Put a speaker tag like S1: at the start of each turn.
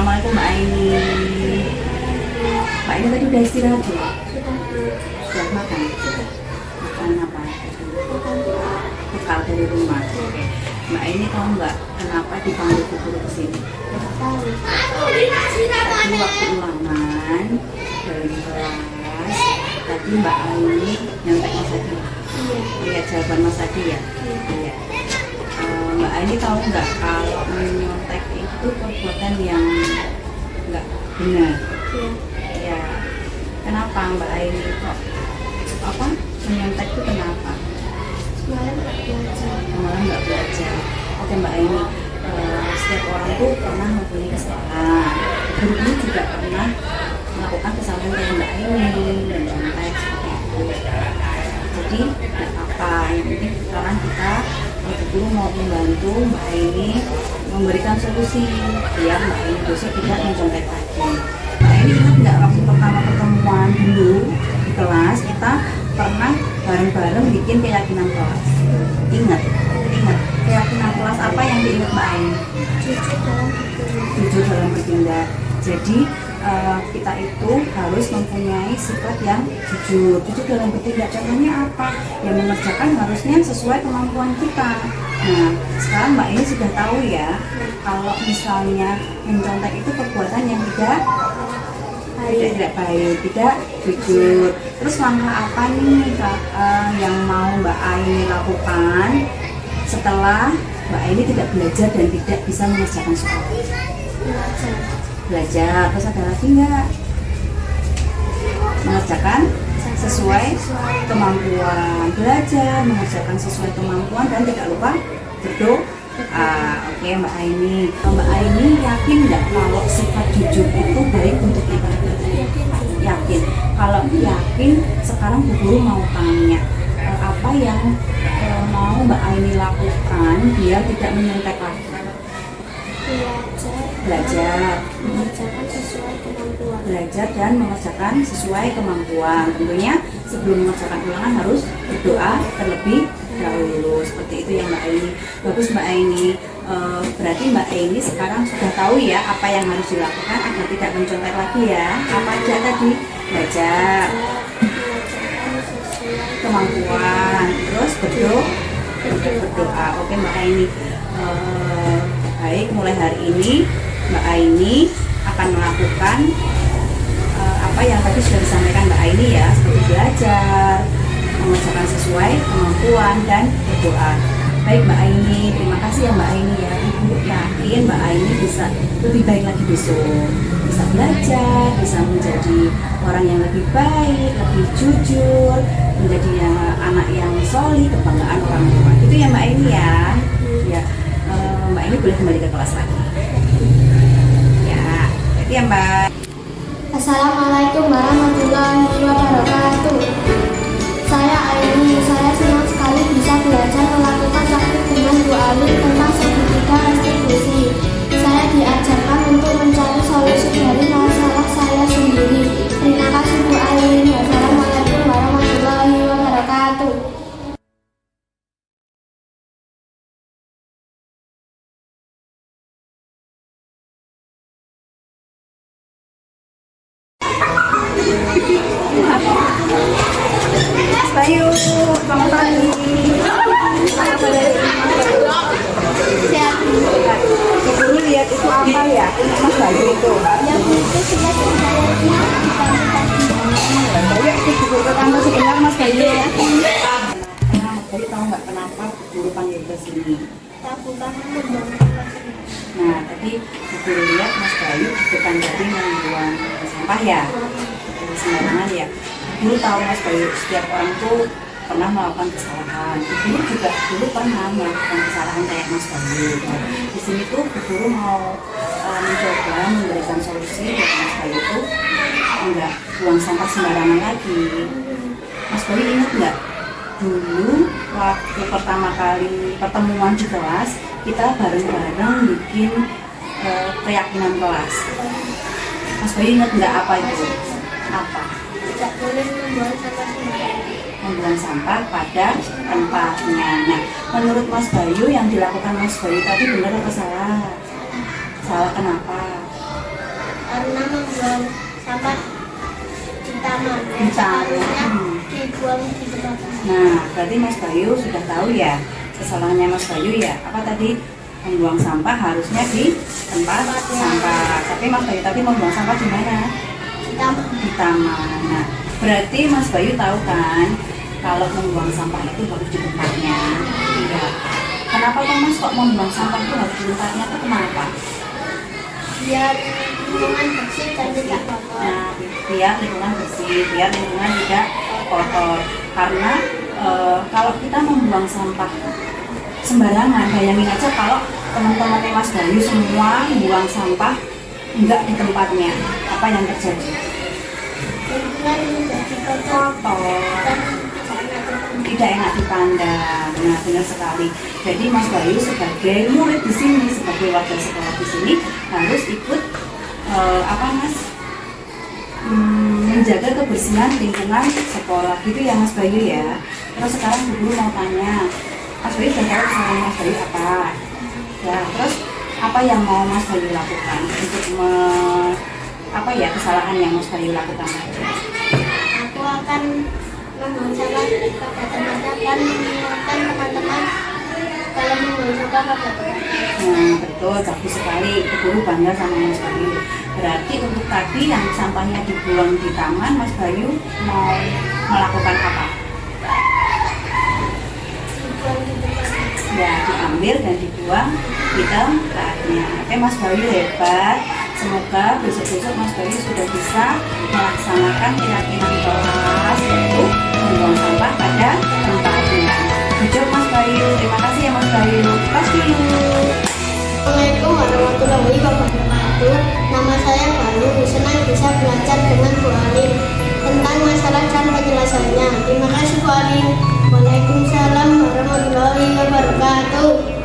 S1: Assalamualaikum Mbak Aini. Mbak Aini tadi udah istirahat ya? Sudah makan? Makan apa? Bekal dari rumah. Oke. Mbak Aini tahu nggak kenapa dipanggil Bu Guru ke sini? Tadi waktu ulangan dari kelas, tadi Mbak Aini nyontek Mas Adi. Lihat jawaban Mas Adi ya? Iya. Mbak Aini tahu nggak kalau menyontek itu perbuatan yang nggak benar? Ya. Kenapa Mbak Aini kok menyontek itu kenapa?
S2: Semalam nggak belajar.
S1: Malah nggak belajar. Oke Mbak Aini, setiap orang tuh pernah mempunyai kesalahan. Gurunya juga pernah melakukan kesalahan kayak Mbak Aini dan menyontek seperti itu. Jadi nggak apa-apa. Yang penting sekarang kita guru mau membantu Mbak Aini memberikan solusi biar Mbak Aini besok tidak mencontek lagi. Mbak Aini ingat nggak waktu pertama pertemuan dulu di kelas kita pernah bareng-bareng bikin keyakinan kelas? Ingat keyakinan kelas apa yang diingat Mbak Aini? Jujur dalam bertindak. Jadi kita itu harus mempunyai sifat yang jujur dalam bertindak. Contohnya apa? Yang mengerjakan harusnya sesuai kemampuan kita. Nah, sekarang Mbak Aini sudah tahu ya, kalau misalnya mencontek itu perbuatan yang tidak baik, tidak jujur. Terus langkah apa nih yang mau Mbak Aini lakukan setelah Mbak Aini tidak belajar dan tidak bisa mengerjakan soal? Belajar. Terus ada lagi nggak? Mengerjakan sesuai kemampuan. Belajar, mengerjakan sesuai kemampuan dan tidak lupa berdoa. Oke Mbak Aini. Mbak Aini yakin nggak kalau sifat jujur itu baik untuk kita? Yakin. Kalau yakin, sekarang Bu Guru mau tanya apa yang mau Mbak Aini lakukan biar tidak menyontek lagi? Belajar,
S2: mengerjakan sesuai kemampuan.
S1: Belajar dan mengerjakan sesuai kemampuan. Tentunya sebelum mengerjakan ulangan harus berdoa terlebih dahulu. Seperti itu ya Mbak Aini. Bagus Mbak Aini. Berarti Mbak Aini sekarang sudah tahu ya apa yang harus dilakukan agar tidak mencontek lagi ya. Apa aja tadi? Belajar, kemampuan, terus berdoa. Oke Mbak Aini. Baik, mulai hari ini Mbak Aini akan melakukan apa yang tadi sudah disampaikan Mbak Aini ya, seperti belajar, mengerjakan sesuai kemampuan dan berdoa. Baik Mbak Aini, terima kasih ya Mbak Aini ya. Ibu yakin Mbak Aini bisa lebih baik lagi besok, bisa belajar, bisa menjadi orang yang lebih baik, lebih jujur, menjadi anak yang solih, kebanggaan orang tua. Itu ya Mbak Aini ya. Ya, Mbak Aini boleh kembali ke kelas lagi. Ya, itu ya Mbak.
S2: Assalamualaikum warahmatullahi wabarakatuh. Saya Aini. Saya senang sekali bisa belajar melakukan praktik dengan Bu Alim tentang segitiga restribusi. Saya diajarkan untuk mencari solusi dari masalah saya sendiri. Terima kasih Bu Alim. Wassalamualaikum warahmatullahi wabarakatuh.
S1: Mas Bayu, selamat pagi.
S2: Sehat.
S1: Bu Guru lihat itu apa ya? Mas Bayu itu.
S2: Yang itu sudah saya
S1: Mas Bayu itu Bu Guru ke kantor sebentar Mas Bayu ya. Mas Bayu tahu nggak kenapa Bu Guru panggil ke sini? Nah, tadi Bu Guru lihat Mas Bayu di depan tadi membuang sampah ya, sembarangan ya. Dulu tahu Mas Bayu, setiap orang tuh pernah melakukan kesalahan. Bu Guru juga dulu pernah melakukan kesalahan kayak Mas Bayu. Di sini tuh Bu Guru mau mencoba memberikan solusi buat Mas Bayu tuh enggak buang sampah sembarangan lagi. Mas Bayu ingat nggak? Dulu waktu pertama kali pertemuan di kelas, kita bareng-bareng bikin keyakinan kelas. Mas Bayu ingat nggak apa itu? Apa?
S2: tidak boleh membuang sampah sembarangan.
S1: Membuang sampah pada tempatnya. Nah, menurut Mas Bayu yang dilakukan Mas Bayu tadi benar atau salah? Salah kenapa?
S2: seharusnya
S1: Hmm.
S2: dibuang di tempat.
S1: Nah, berarti Mas Bayu sudah tahu ya kesalahannya Mas Bayu ya. Apa tadi? Membuang sampah harusnya di tempat sampah. Tapi Mas Bayu tadi membuang sampah di mana? Di taman. Nah, berarti Mas Bayu tahu kan kalau membuang sampah itu harus di tempatnya. Iya. Kenapa kok Mas kok membuang sampah itu harus di tempatnya? Itu kenapa?
S2: Biar lingkungan bersih dan tidak kotor.
S1: Nah, biar lingkungan bersih, biar lingkungan tidak kotor. Karena kalau kita membuang sampah sembarangan, bayangin aja kalau teman-teman Mas Bayu semua buang sampah enggak di tempatnya, apa yang terjadi?
S2: Lingkungan menjadi kotor
S1: Kotor,
S2: dan
S1: tidak enak dipandang. Nah, benar sekali. Jadi Mas Bayu sebagai murid di sini, sebagai warga sekolah di sini harus ikut apa Mas? Menjaga kebersihan lingkungan sekolah gitu ya Mas Bayu ya. Terus sekarang Bu Guru mau tanya, Mas Bayu sudah tahu kesalahan Mas Bayu apa? Ya, terus apa yang mau Mas Bayu lakukan untuk apa ya kesalahan yang Mas Bayu lakukan aja?
S2: aku akan membuang sampah pada tempatnya dan mengingatkan teman-teman kalau membuang sampah pada tempatnya.
S1: Nah, betul, bagus sekali. Bu Guru bangga sama Mas Bayu. Berarti untuk tadi yang sampahnya dibuang di taman, Mas Bayu mau melakukan apa?
S2: Dibuang di tempatnya.
S1: Ya, diambil dan dibuang di tempatnya. Oke, Mas Bayu hebat. Semoga besok-besok Mas Bayu sudah bisa melaksanakan keyakinan kelas, yaitu membuang sampah pada tempatnya. Good job, Mas Bayu. Terima kasih ya Mas Bayu. Kelas dulu.
S2: Assalamualaikum warahmatullahi wabarakatuh. Nama saya Bayu, senang bisa belajar dengan Bu Alim tentang masalah dan penjelasannya. Terima kasih Bu Alim. Waalaikumsalam warahmatullahi wabarakatuh.